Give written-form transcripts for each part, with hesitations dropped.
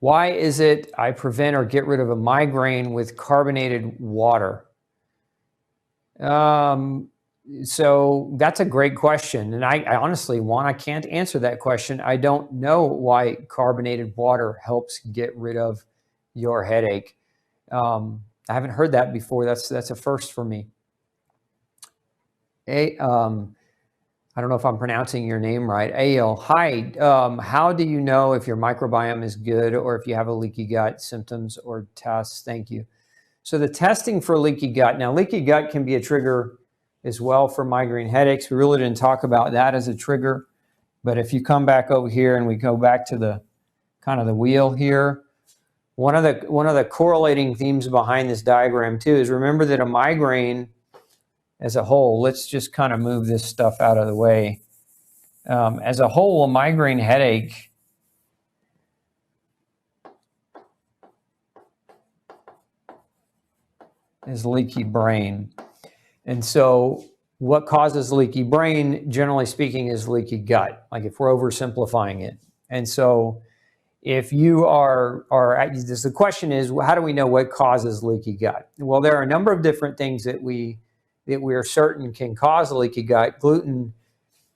Why is it I prevent or get rid of a migraine with carbonated water? So that's a great question. And I honestly, Juan, I can't answer that question. I don't know why carbonated water helps get rid of your headache. I haven't heard that before. That's a first for me. I don't know if I'm pronouncing your name right. Ail, hi. How do you know if your microbiome is good or if you have a leaky gut? Symptoms or tests? Thank you. So the testing for leaky gut. Now, leaky gut can be a trigger as well for migraine headaches. We really didn't talk about that as a trigger. But if you come back over here and we go back to the kind of the wheel here, one of the correlating themes behind this diagram too is remember that a migraine as a whole, let's just kind of move this stuff out of the way. As a whole, a migraine headache is leaky brain. And so what causes leaky brain, generally speaking, is leaky gut, like if we're oversimplifying it. And so if you are the question is, how do we know what causes leaky gut? Well, there are a number of different things that we are certain can cause leaky gut. Gluten,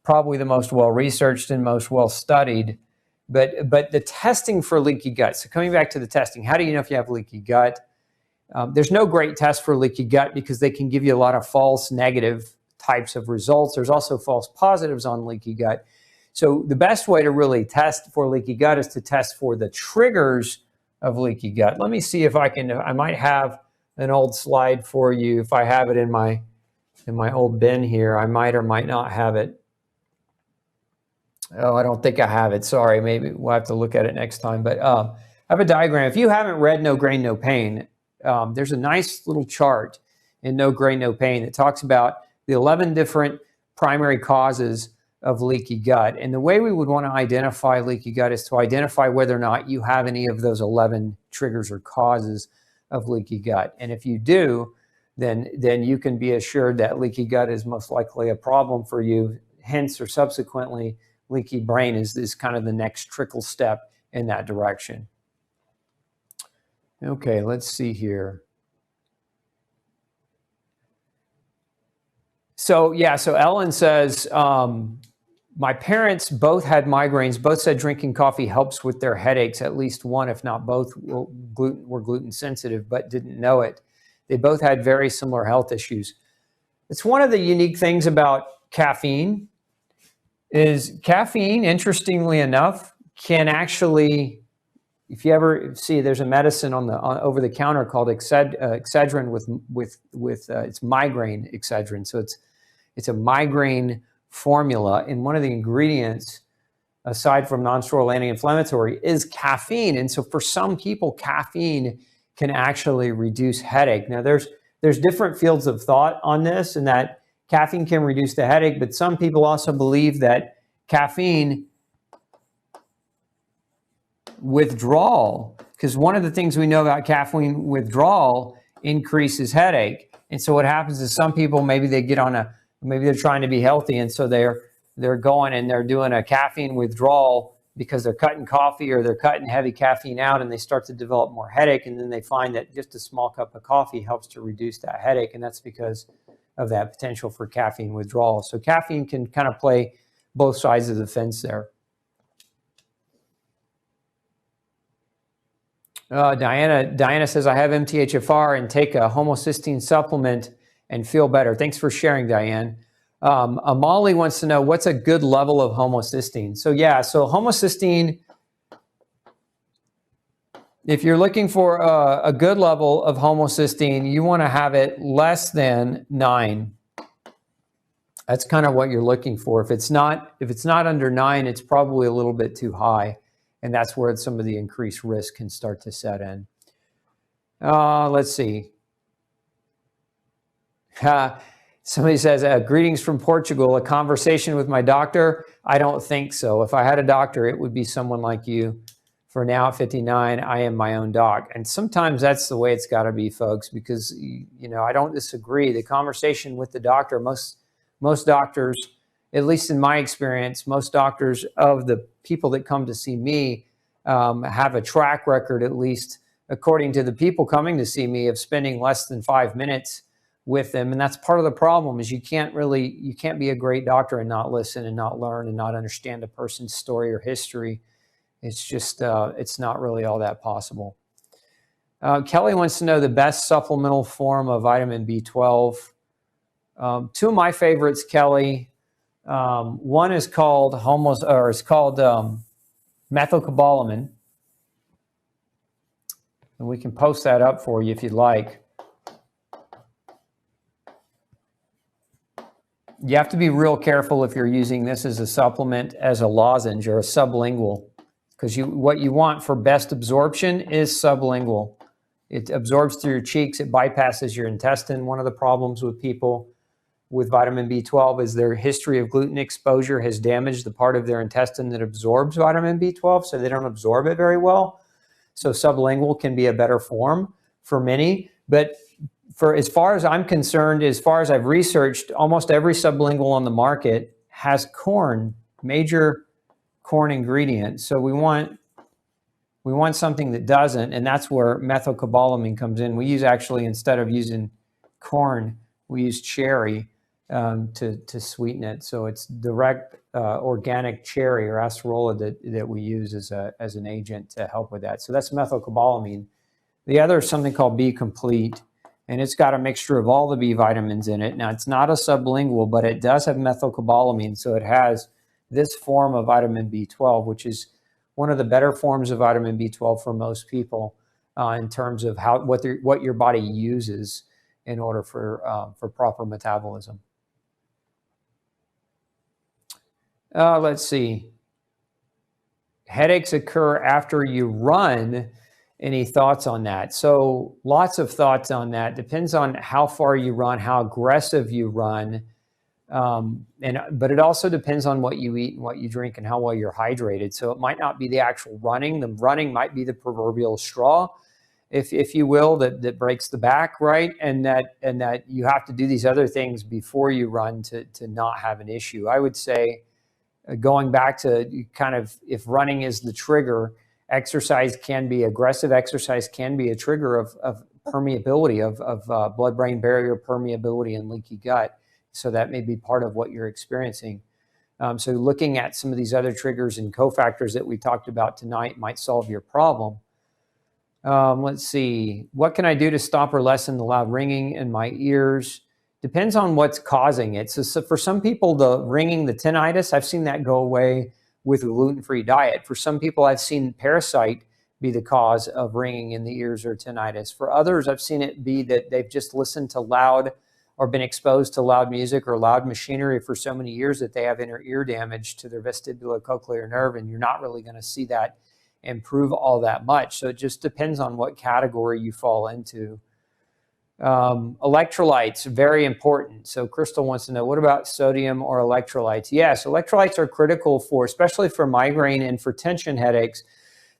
probably the most well-researched and most well-studied, but the testing for leaky gut. So coming back to the testing, how do you know if you have leaky gut? There's no great test for leaky gut because they can give you a lot of false negative types of results. There's also false positives on leaky gut. So the best way to really test for leaky gut is to test for the triggers of leaky gut. Let me see if I might have an old slide for you. If I have it in my old bin here, I might or might not have it. Oh, I don't think I have it. Sorry, maybe we'll have to look at it next time. But I have a diagram. If you haven't read No Grain, No Pain, there's a nice little chart in No Grain, No Pain that talks about the 11 different primary causes of leaky gut. And the way we would want to identify leaky gut is to identify whether or not you have any of those 11 triggers or causes of leaky gut. And if you do, then you can be assured that leaky gut is most likely a problem for you. Hence, or subsequently, leaky brain is kind of the next trickle step in that direction. Okay, let's see here. So Ellen says, my parents both had migraines, both said drinking coffee helps with their headaches, at least one, if not both, were gluten sensitive, but didn't know it. They both had very similar health issues. It's one of the unique things about caffeine is caffeine, interestingly enough, can actually, if you ever see, there's a medicine on over the counter called Excedrin with it's migraine Excedrin. So it's a migraine formula, and one of the ingredients, aside from non-steroidal anti-inflammatory, is caffeine. And so for some people, caffeine can actually reduce headache. Now there's different fields of thought on this, and that caffeine can reduce the headache, but some people also believe that caffeine withdrawal, because one of the things we know about caffeine withdrawal increases headache. And so what happens is some people, maybe they get on maybe they're trying to be healthy, and so they're going and they're doing a caffeine withdrawal because they're cutting coffee or they're cutting heavy caffeine out, and they start to develop more headache, and then they find that just a small cup of coffee helps to reduce that headache, and that's because of that potential for caffeine withdrawal. So caffeine can kind of play both sides of the fence there. Diana says, I have MTHFR and take a homocysteine supplement and feel better. Thanks for sharing, Diane. Amali wants to know, what's a good level of homocysteine? So homocysteine, if you're looking for a good level of homocysteine, you want to have it less than 9. That's kind of what you're looking for. If it's not under 9, it's probably a little bit too high. And that's where some of the increased risk can start to set in. Let's see. Somebody says, greetings from Portugal, a conversation with my doctor? I don't think so. If I had a doctor, it would be someone like you. For now, at 59, I am my own doc. And sometimes that's the way it's got to be, folks, because, I don't disagree. The conversation with the doctor, most doctors, at least in my experience, most doctors of the people that come to see me, have a track record, at least according to the people coming to see me, of spending less than 5 minutes with them. And that's part of the problem, is you can't be a great doctor and not listen and not learn and not understand a person's story or history. It's just, it's not really all that possible. Kelly wants to know the best supplemental form of vitamin B12. Two of my favorites, Kelly. One is called methylcobalamin. And we can post that up for you if you'd like. You have to be real careful if you're using this as a supplement, as a lozenge or a sublingual, because what you want for best absorption is sublingual. It absorbs through your cheeks. It bypasses your intestine. One of the problems with people with vitamin B12 is their history of gluten exposure has damaged the part of their intestine that absorbs vitamin B12, so they don't absorb it very well. So sublingual can be a better form for many. But for as far as I'm concerned, as far as I've researched, almost every sublingual on the market has corn, major corn ingredient. So we want something that doesn't, and that's where methylcobalamin comes in. We use, actually, instead of using corn, we use cherry to sweeten it. So it's direct organic cherry or acerola that we use as an agent to help with that. So that's methylcobalamin. The other is something called B Complete, and it's got a mixture of all the B vitamins in it. Now, it's not a sublingual, but it does have methylcobalamin, so it has this form of vitamin B12, which is one of the better forms of vitamin B12 for most people in terms of what your body uses in order for proper metabolism. Let's see. Headaches occur after you run. Any thoughts on that? So lots of thoughts on that. Depends on how far you run, how aggressive you run. But it also depends on what you eat and what you drink and how well you're hydrated. So it might not be the actual running. The running might be the proverbial straw, if you will, that breaks the back, right? And that you have to do these other things before you run to not have an issue. I would say, going back to kind of, if running is the trigger, aggressive exercise can be a trigger of permeability, of blood-brain barrier permeability and leaky gut. So that may be part of what you're experiencing. So looking at some of these other triggers and cofactors that we talked about tonight might solve your problem. Let's see. What can I do to stop or lessen the loud ringing in my ears? Depends on what's causing it. So for some people, the ringing, the tinnitus, I've seen that go away with a gluten-free diet. For some people, I've seen parasite be the cause of ringing in the ears or tinnitus. For others, I've seen it be that they've just listened to loud or been exposed to loud music or loud machinery for so many years that they have inner ear damage to their vestibulocochlear nerve, and you're not really going to see that improve all that much. So it just depends on what category you fall into. Electrolytes, very important. So Crystal wants to know, what about sodium or electrolytes? Yes, electrolytes are critical especially for migraine and for tension headaches,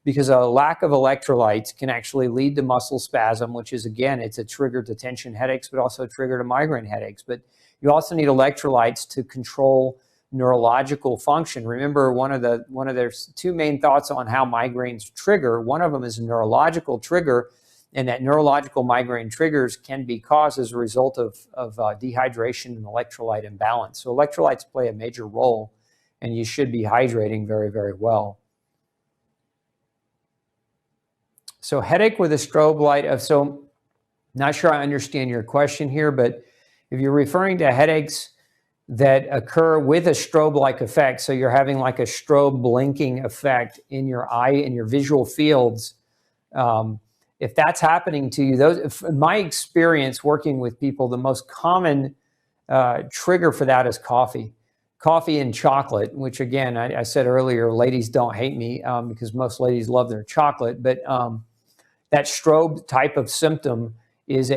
because a lack of electrolytes can actually lead to muscle spasm, which is, again, it's a trigger to tension headaches, but also a trigger to migraine headaches. But you also need electrolytes to control neurological function. Remember, one of their two main thoughts on how migraines trigger, one of them is a neurological trigger, and that neurological migraine triggers can be caused as a result of dehydration and electrolyte imbalance. So electrolytes play a major role, and you should be hydrating very, very well. So headache with a strobe light so not sure I understand your question here, but if you're referring to headaches that occur with a strobe-like effect, so you're having like a strobe blinking effect in your eye, in your visual fields, if that's happening to you, in my experience working with people, the most common trigger for that is coffee and chocolate, which, again, I said earlier, ladies don't hate me because most ladies love their chocolate, but that strobe type of symptom is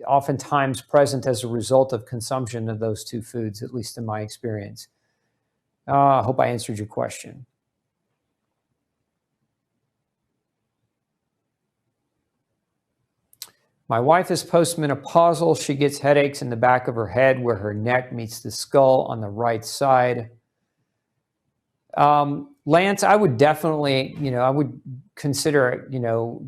oftentimes present as a result of consumption of those two foods, at least in my experience. I hope I answered your question. My wife is postmenopausal. She gets headaches in the back of her head where her neck meets the skull on the right side. Lance, I would definitely, I would consider,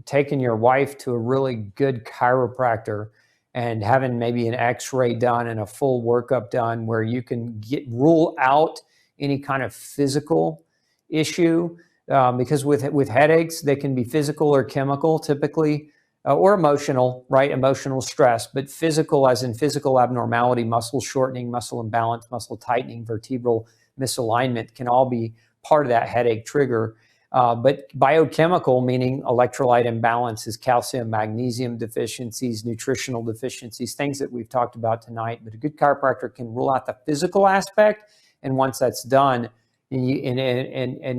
taking your wife to a really good chiropractor and having maybe an x-ray done and a full workup done where you can rule out any kind of physical issue. Because with headaches, they can be physical or chemical typically, or emotional, right? Emotional stress, but physical as in physical abnormality, muscle shortening, muscle imbalance, muscle tightening, vertebral misalignment can all be part of that headache trigger. But biochemical, meaning electrolyte imbalances, calcium, magnesium deficiencies, nutritional deficiencies, things that we've talked about tonight. But a good chiropractor can rule out the physical aspect. And once that's done, and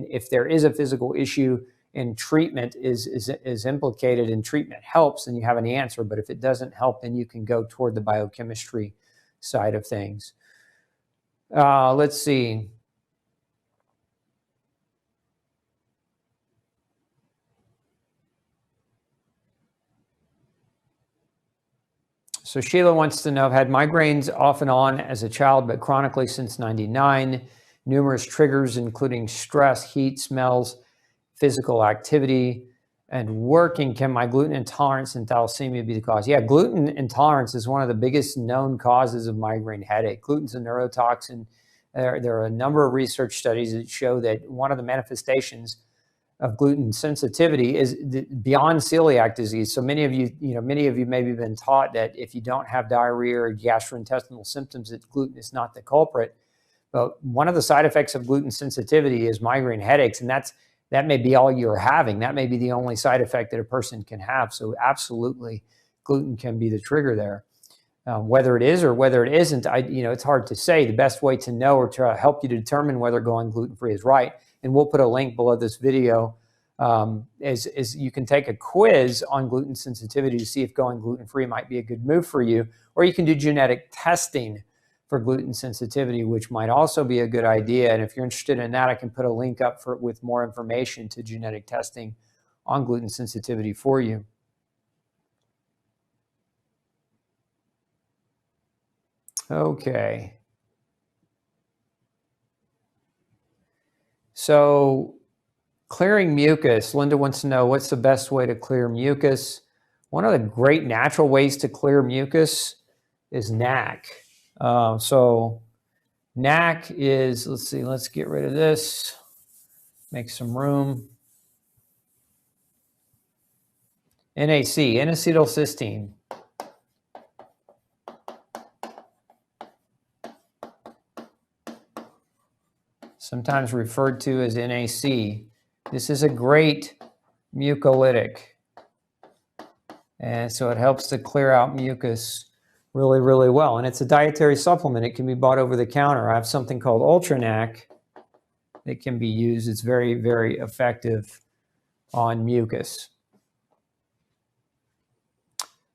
if there is a physical issue and treatment is implicated and treatment helps, then you have an answer. But if it doesn't help, then you can go toward the biochemistry side of things. Let's see. So Sheila wants to know, I've had migraines off and on as a child, but chronically since 99. Numerous triggers, including stress, heat, smells, physical activity, and working. Can my gluten intolerance and thalassemia be the cause? Yeah, gluten intolerance is one of the biggest known causes of migraine headache. Gluten's a neurotoxin. There are a number of research studies that show that one of the manifestations of gluten sensitivity is beyond celiac disease. So many of you maybe been taught that if you don't have diarrhea or gastrointestinal symptoms, that gluten is not the culprit. But one of the side effects of gluten sensitivity is migraine headaches, and that may be all you're having. That may be the only side effect that a person can have. So absolutely, gluten can be the trigger there. Whether it is or whether it isn't, it's hard to say. The best way to know or to help you to determine whether going gluten-free is right, and we'll put a link below this video, is you can take a quiz on gluten sensitivity to see if going gluten-free might be a good move for you, or you can do genetic testing for gluten sensitivity, which might also be a good idea. And if you're interested in that, I can put a link up with more information to genetic testing on gluten sensitivity for you. Okay. So clearing mucus, Linda wants to know, what's the best way to clear mucus? One of the great natural ways to clear mucus is NAC. So NAC is, let's get rid of this, make some room. NAC, N-acetylcysteine. Sometimes referred to as NAC. This is a great mucolytic. And so it helps to clear out mucus really, really well. And it's a dietary supplement. It can be bought over the counter. I have something called UltraNAC that can be used. It's very, very effective on mucus.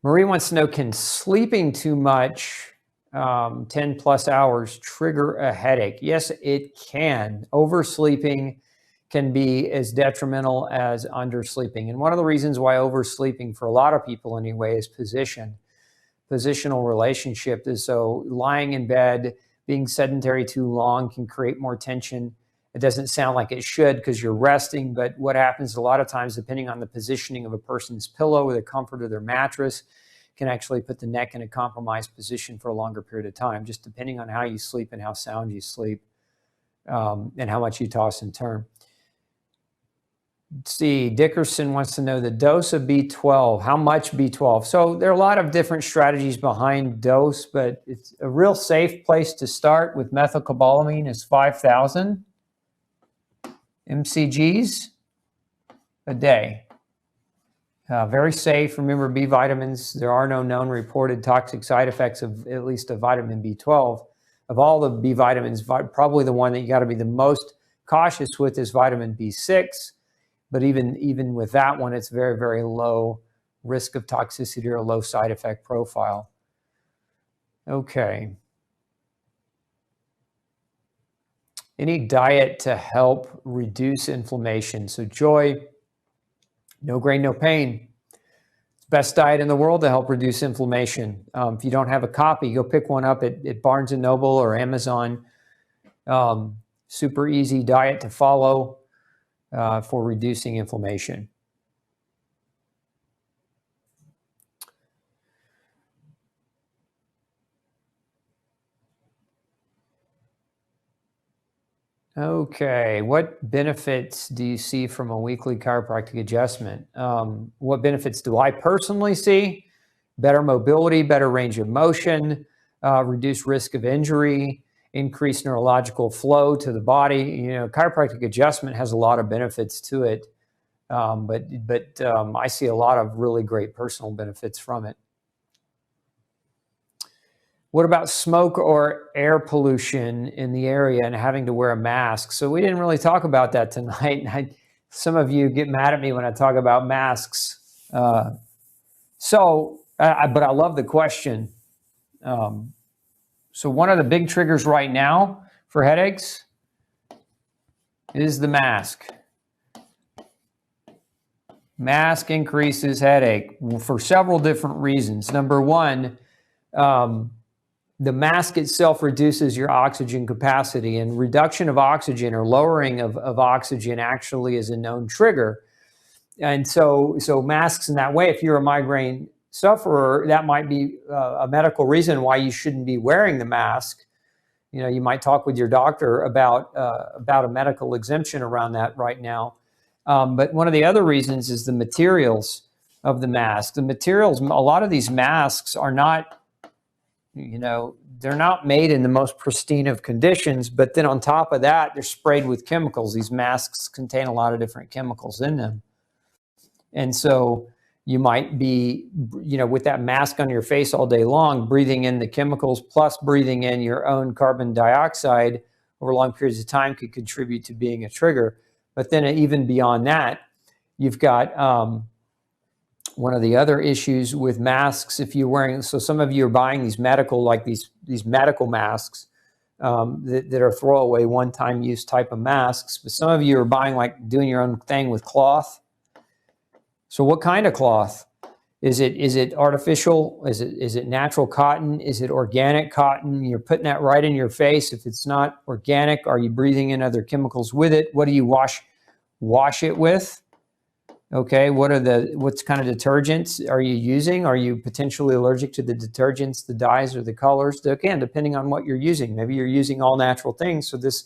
Marie wants to know, can sleeping too much, 10 plus hours, trigger a headache? Yes, it can. Oversleeping can be as detrimental as undersleeping. And one of the reasons why oversleeping, for a lot of people anyway, is positional relationship. Is so lying in bed, being sedentary too long can create more tension. It doesn't sound like it should because you're resting, but what happens a lot of times, depending on the positioning of a person's pillow or the comfort of their mattress, can actually put the neck in a compromised position for a longer period of time, just depending on how you sleep and how sound you sleep, and how much you toss and turn. Let's see, Dickerson wants to know the dose of B12, how much B12? So there are a lot of different strategies behind dose, but it's a real safe place to start with methylcobalamin is 5,000 mcgs a day. Very safe. Remember, B vitamins, there are no known reported toxic side effects of at least of vitamin B12. Of all the B vitamins, probably the one that you got to be the most cautious with is vitamin B6. But even with that one, it's very, very low risk of toxicity or a low side effect profile. Okay. Any diet to help reduce inflammation? So Joy, no grain, no pain. It's the best diet in the world to help reduce inflammation. If you don't have a copy, go pick one up at Barnes & Noble or Amazon. super easy diet to follow for reducing inflammation. Okay, what benefits do you see from a weekly chiropractic adjustment? What benefits do I personally see? Better mobility, better range of motion, reduced risk of injury, increased neurological flow to the body. You know, chiropractic adjustment has a lot of benefits to it, but I see a lot of really great personal benefits from it. What about smoke or air pollution in the area and having to wear a mask? So we didn't really talk about that tonight. Some of you get mad at me when I talk about masks. But I love the question. So one of the big triggers right now for headaches is the mask. Mask increases headache for several different reasons. Number one, the mask itself reduces your oxygen capacity, and reduction of oxygen or lowering of oxygen actually is a known trigger. And so masks in that way, if you're a migraine sufferer, that might be a medical reason why you shouldn't be wearing the mask. You know, you might talk with your doctor about a medical exemption around that right now. But one of the other reasons is the materials of the mask. The materials, a lot of these masks are not, you know, they're not made in the most pristine of conditions, but then on top of that, they're sprayed with chemicals. These masks contain a lot of different chemicals in them. And so you might be, you know, with that mask on your face all day long, breathing in the chemicals plus breathing in your own carbon dioxide over long periods of time could contribute to being a trigger. But then even beyond that, you've got one of the other issues with masks, if you're wearing, so some of you are buying these medical, like these medical masks that are throwaway one-time use type of masks, but some of you are buying, like doing your own thing with cloth. So what kind of cloth? Is it artificial? Is it natural cotton? Is it organic cotton? You're putting that right in your face. If it's not organic, are you breathing in other chemicals with it? What do you wash it with? Okay, what kind of detergents are you using? Are you potentially allergic to the detergents, the dyes, or the colors? Again, depending on what you're using. Maybe you're using all natural things, so this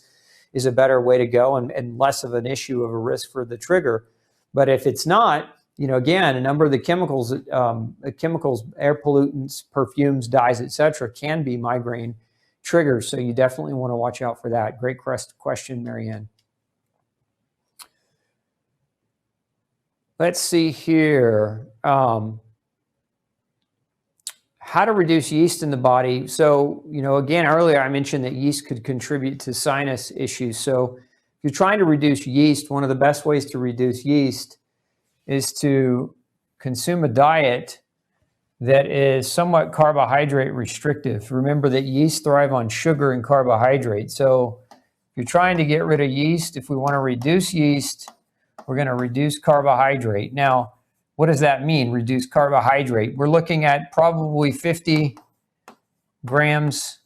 is a better way to go and less of an issue of a risk for the trigger. But if it's not, you know, again, a number of the chemicals, air pollutants, perfumes, dyes, etc., can be migraine triggers. So you definitely want to watch out for that. Great question, Marianne. Let's see here. How to reduce yeast in the body. So, you know, again, earlier I mentioned that yeast could contribute to sinus issues. So if you're trying to reduce yeast, one of the best ways to reduce yeast is to consume a diet that is somewhat carbohydrate restrictive. Remember that yeast thrive on sugar and carbohydrate. So if you're trying to get rid of yeast, if we want to reduce yeast, we're going to reduce carbohydrate. Now, what does that mean, reduce carbohydrate? We're looking at probably 50 grams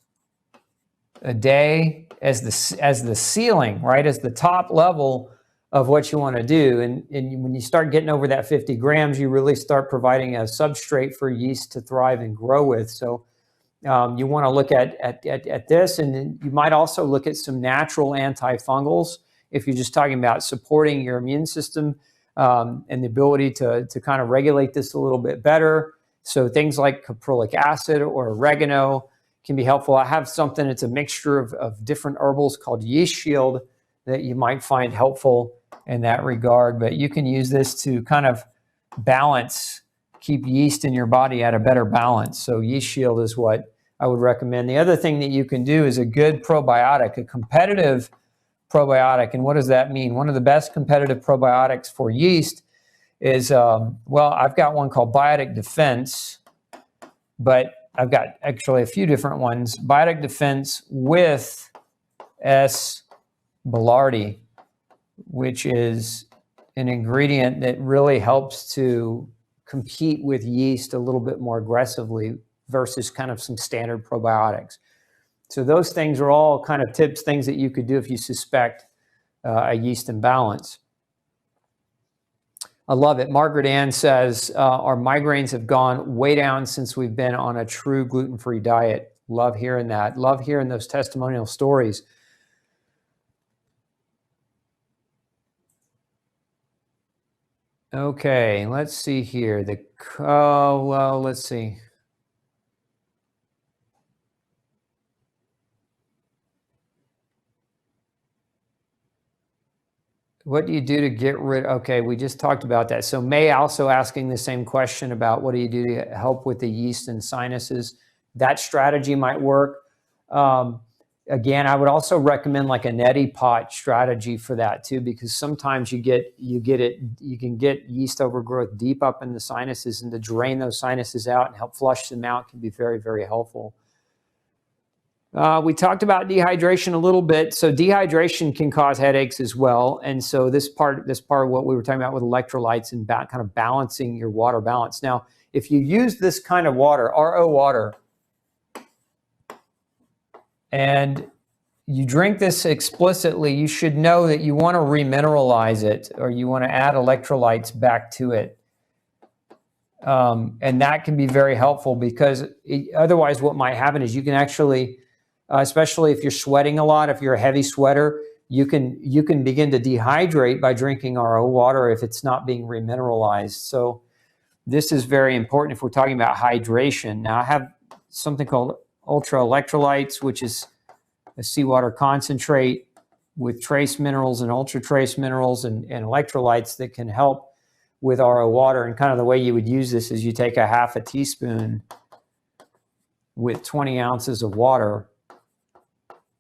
a day as the ceiling, right? As the top level of what you want to do. And when you start getting over that 50 grams, you really start providing a substrate for yeast to thrive and grow with. So you want to look at this, and then you might also look at some natural antifungals if you're just talking about supporting your immune system and the ability to kind of regulate this a little bit better. So things like caprylic acid or oregano can be helpful. I have something, it's a mixture of different herbals called Yeast Shield that you might find helpful in that regard. But you can use this to kind of balance, keep yeast in your body at a better balance. So Yeast Shield is what I would recommend. The other thing that you can do is a good probiotic, a competitive probiotic. And what does that mean? One of the best competitive probiotics for yeast is, well, I've got one called Biotic Defense, but I've got actually a few different ones. Biotic Defense with S. Boulardii, which is an ingredient that really helps to compete with yeast a little bit more aggressively versus kind of some standard probiotics. So those things are all kind of tips, things that you could do if you suspect a yeast imbalance. I love it. Margaret Ann says, our migraines have gone way down since we've been on a true gluten-free diet. Love hearing that. Love hearing those testimonial stories. Okay, let's see here. Let's see. What do you do to get rid? Okay, we just talked about that. So May also asking the same question about what do you do to help with the yeast and sinuses? That strategy might work. Again, I would also recommend like a neti pot strategy for that too, because sometimes you can get yeast overgrowth deep up in the sinuses, and to drain those sinuses out and help flush them out can be very, very helpful. We talked about dehydration a little bit. So dehydration can cause headaches as well. And so this part of what we were talking about with electrolytes and kind of balancing your water balance. Now, if you use this kind of water, RO water, and you drink this explicitly, you should know that you want to remineralize it, or you want to add electrolytes back to it. And that can be very helpful, because otherwise what might happen is you can actually, especially if you're sweating a lot, if you're a heavy sweater, you can begin to dehydrate by drinking RO water if it's not being remineralized. So this is very important if we're talking about hydration. Now I have something called ultra electrolytes, which is a seawater concentrate with trace minerals and ultra trace minerals and electrolytes that can help with RO water. And kind of the way you would use this is you take a half a teaspoon with 20 ounces of water.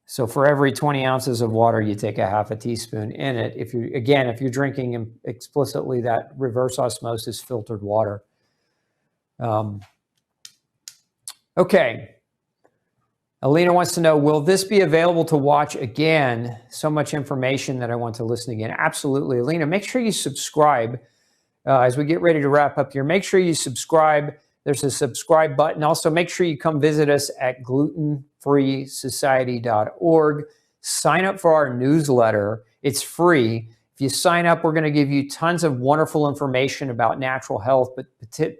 So for every 20 ounces of water, you take a half a teaspoon in it. If you're drinking explicitly that reverse osmosis filtered water. Okay. Alina wants to know, will this be available to watch again? So much information that I want to listen again. Absolutely. Alina, make sure you subscribe as we get ready to wrap up here. Make sure you subscribe. There's a subscribe button. Also, make sure you come visit us at glutenfreesociety.org. Sign up for our newsletter. It's free. If you sign up, we're going to give you tons of wonderful information about natural health, but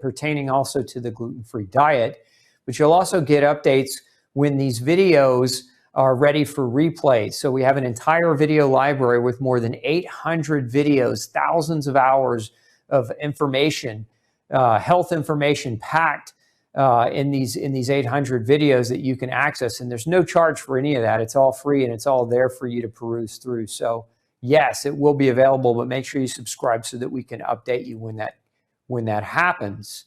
pertaining also to the gluten-free diet. But you'll also get updates when these videos are ready for replay. So we have an entire video library with more than 800 videos, thousands of hours of information, health information packed in these 800 videos that you can access. And there's no charge for any of that. It's all free and it's all there for you to peruse through. So yes, it will be available, but make sure you subscribe so that we can update you when that happens.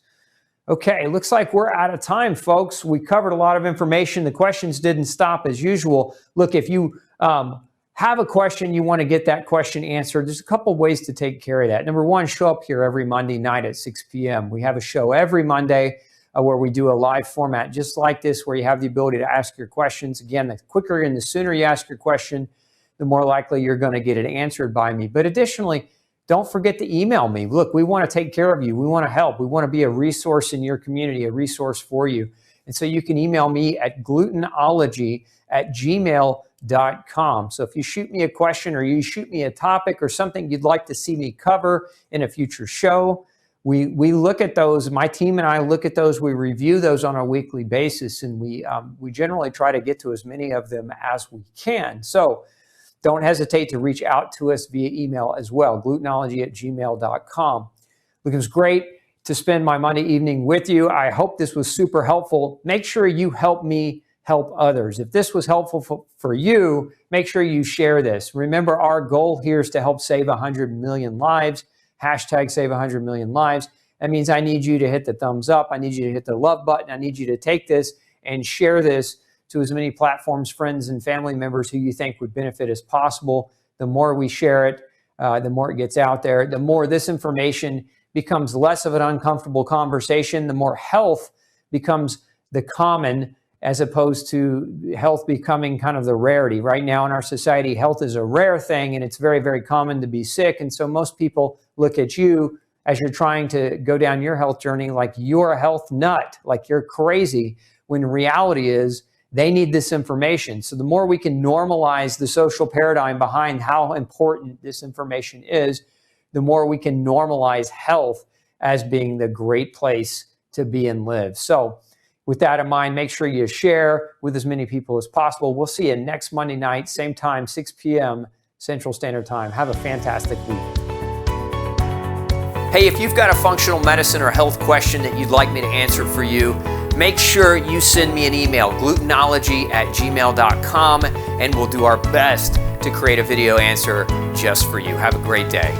Okay, looks like we're out of time, folks. We covered a lot of information. The questions didn't stop as usual. Look, if you have a question, you want to get that question answered, there's a couple ways to take care of that. Number one, show up here every Monday night at 6 p.m. We have a show every Monday where we do a live format just like this, where you have the ability to ask your questions. Again, the quicker and the sooner you ask your question, the more likely you're going to get it answered by me. But additionally, don't forget to email me. Look, we want to take care of you. We want to help. We want to be a resource in your community, a resource for you. And so you can email me at glutenology@gmail.com. So if you shoot me a question or you shoot me a topic or something you'd like to see me cover in a future show, we look at those. My team and I look at those. We review those on a weekly basis, and we generally try to get to as many of them as we can. So don't hesitate to reach out to us via email as well, glutenology@gmail.com. Look, it was great to spend my Monday evening with you. I hope this was super helpful. Make sure you help me help others. If this was helpful for you, make sure you share this. Remember, our goal here is to help save 100 million lives. Hashtag save 100 million lives. That means I need you to hit the thumbs up. I need you to hit the love button. I need you to take this and share this to as many platforms, friends, and family members who you think would benefit as possible. The more we share it, the more it gets out there, the more this information becomes less of an uncomfortable conversation, the more health becomes the common as opposed to health becoming kind of the rarity. Right now in our society, health is a rare thing, and it's very, very common to be sick. And so most people look at you as you're trying to go down your health journey like you're a health nut, like you're crazy, when reality is They need this information. So the more we can normalize the social paradigm behind how important this information is, the more we can normalize health as being the great place to be and live. So with that in mind, make sure you share with as many people as possible. We'll see you next Monday night, same time, 6 p.m. Central Standard Time. Have a fantastic week. Hey, if you've got a functional medicine or health question that you'd like me to answer for you, make sure you send me an email, glutenology@gmail.com, and we'll do our best to create a video answer just for you. Have a great day.